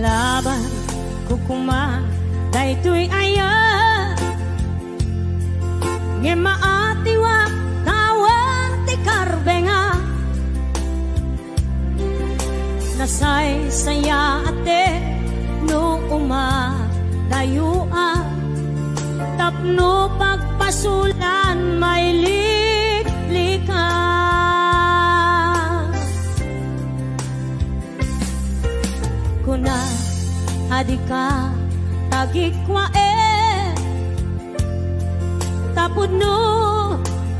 laban kukuma daytoy aya nge maatiwa kawan ti karbenga nasay saya ate no uma dayua tapno pagpasulan may liklika kuna adika tagikwa tapod no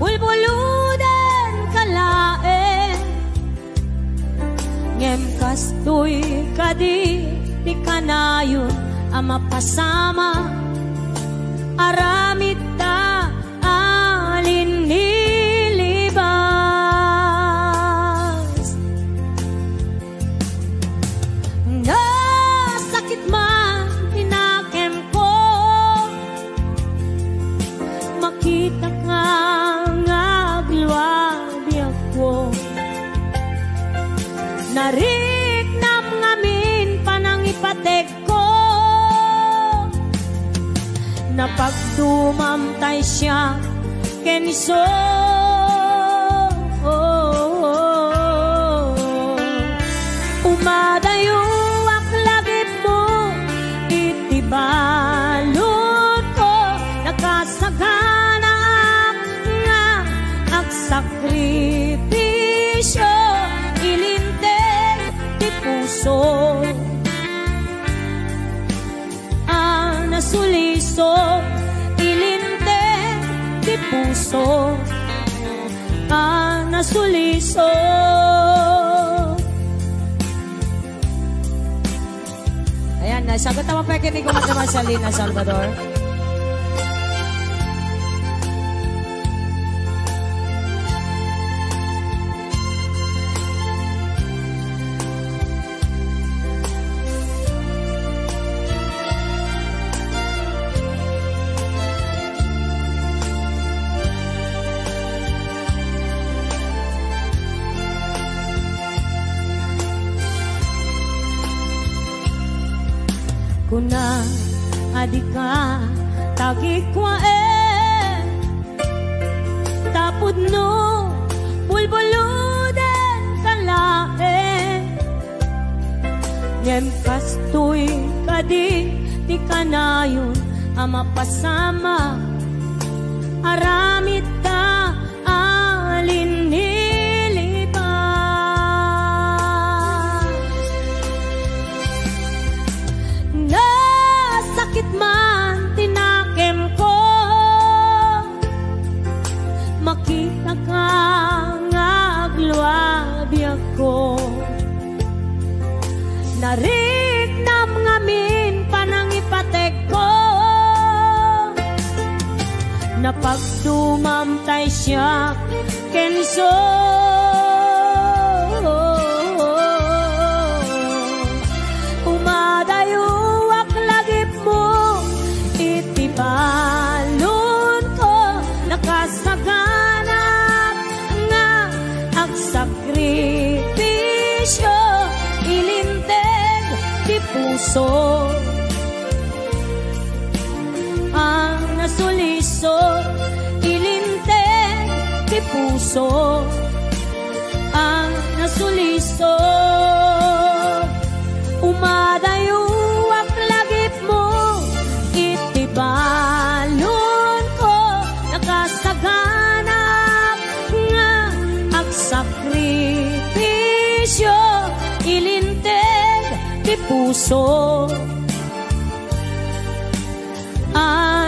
bulbuludan kalae ngem kastoy kadi di kanayon ama pasama aramid ta alin nilibas nasakit man tinakem ko makita ka ngagluwabi ako nariknam ngamin panangipatek ko napagdumamtay siya keniso umadayo aklagip mo itibalot ko nakasagana nga aksakripisyo ilinteg di puso nasuliso ilinteg di puso nasuliso ayan, sagot naman pa kinig ko naman sa Lina Salvador. Kuna adika tagikwa tapod no bulbuludan kalae ngem kastoy kadi di kanayon ama pasama aramid ta alin sakit man tinakem ko makita ka ngagluwabi ako nariknam ngamin panangipatek ko napagdumamtay siya kenso umadayo balon ko nakasaganap nga agsakripisyo ilinteg di puso ang nasuliso ilinteg di puso ang nasuliso umadayo balon ko nakasaganap nga agsakripisyo ilinteg di puso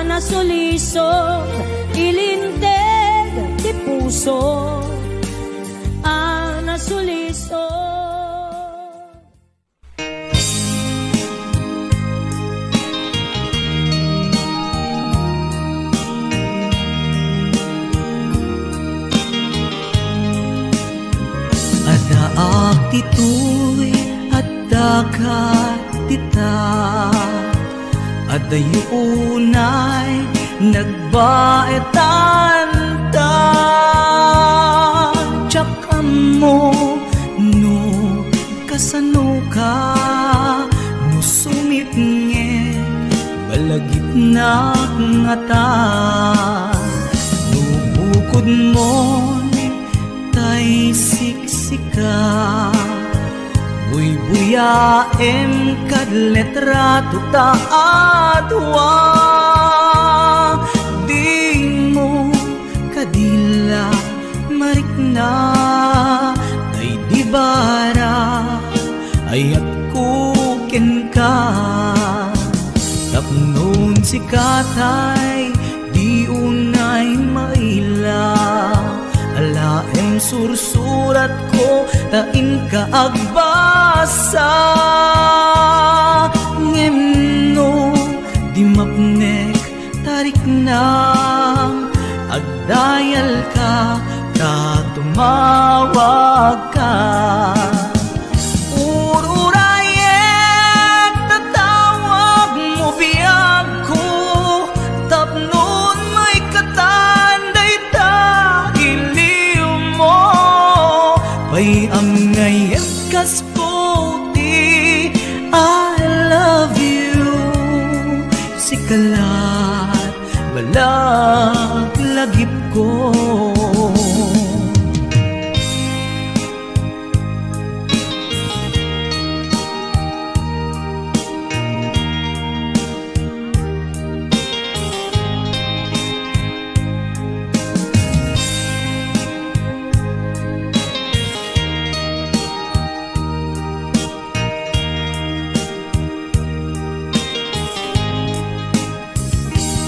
nasuliso ilinteg di puso nasuliso. Titoy at dagat tita adayunay nagbaetan ta tsaka mo no kasano ka no nakngata nubukod mo'y tay siksika buy-buyaem kad letrato taadwa di mo kadila marikna ay di bara ayat kuken ka tapnon si katay di unay maila alaem sursurat ko tain ka agbasa ngemno di mapnek tarik nang agdayal ka tumawag ka ururayek tatawag mo biyag ko tapnon may katanday ta iliw mo pay ang ngayet kasputi I love you sikalat balag lagip ko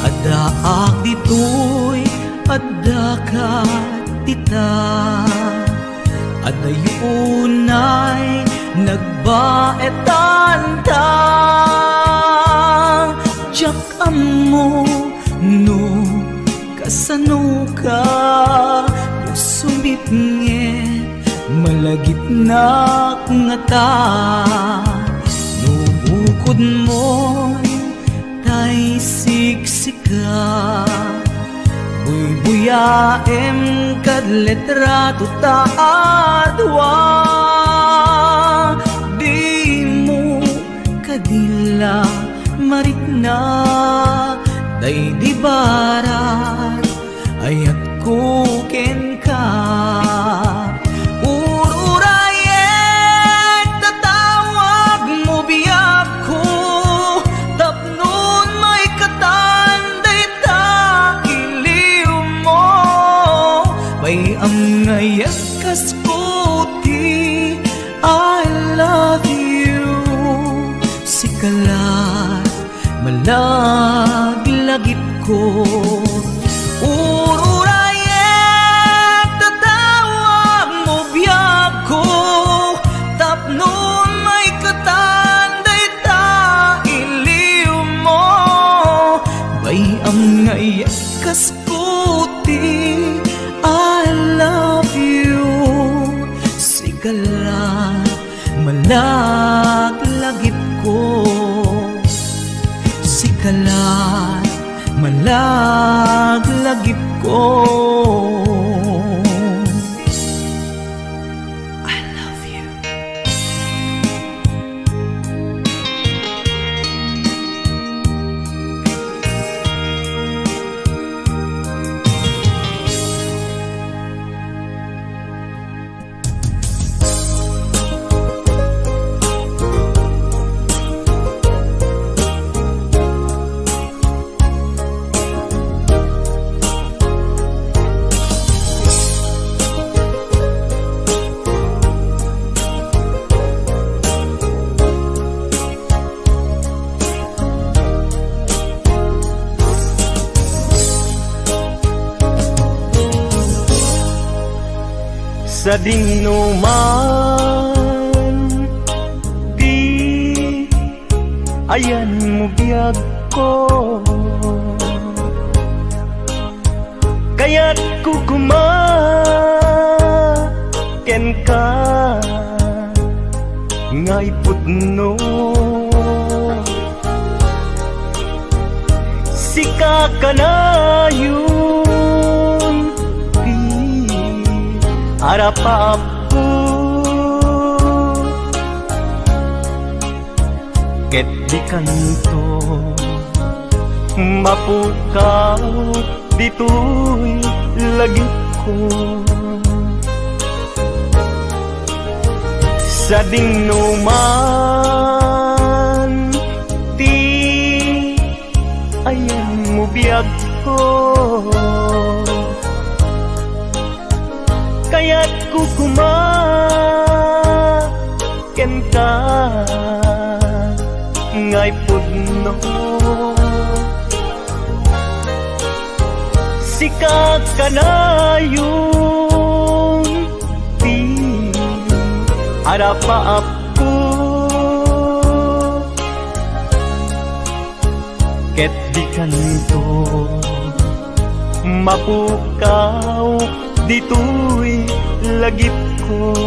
Adaak dito'y adaka tita adayunay nagbaetan ta jak amo no kasano ka usumit nge malagit na ngata nubukod mo'y tay siksika buy-buyaem kad letrato taadwa di mo kadila maritna day di barat ayat kuken ka ururayek tatawag mo biyak ko tapnon may katanday ta iliw mo bay ang ngayat kasputi I love you sikalat malaglagip ko ururayek tatawag mo biyak ko tapnon may katanday ta iliw mo bay ang ngayat kasputi I love you sikalat malaglagip ko sikalat malaglagip ko I love you. Sa dinuman di ayan mo biyag ko kaya't kukumaken ka ngay putno sika ka na yun arapapu ket di kanto mapukaw dito'y lagip ko. Sa dingnuman ti ayan mo biyag ko, kaya't kukumaken ka ngay pudno. Sika ka na yung di arapaap ko, ket di kanto mapukaw dito'y lagip ko.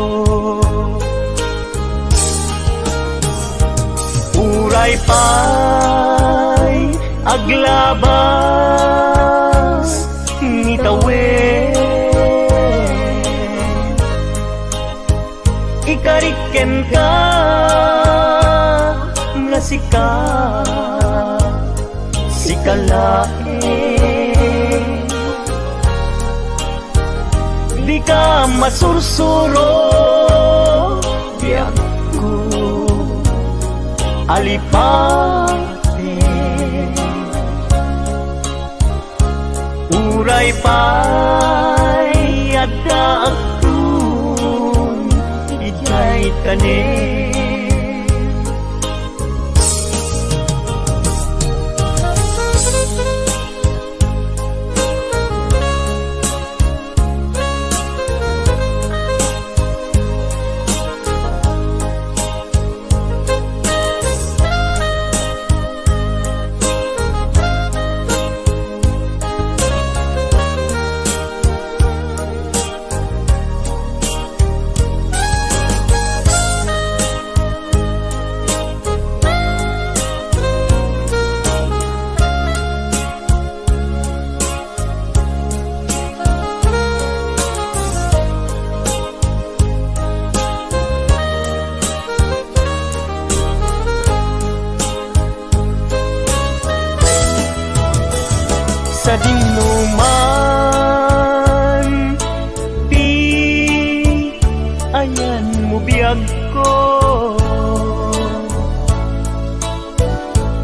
Uray pa'y aglabas ngitawin, ikariken ka nga sikalae. Di ka masursuro biyak ko alipate. Uray pa'y adda akong ikay kanin. Sa dingnuman di ayan mo biyag ko,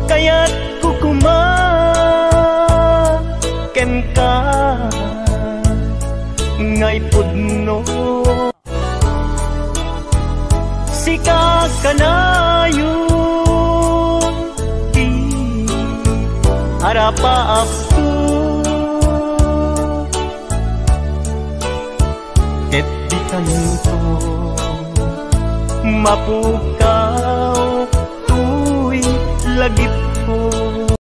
kaya't kukumaken ka ngay pudno. Sika ka na yung di arapaap ko, ket di kanto mapukaw tu'y lagip ko.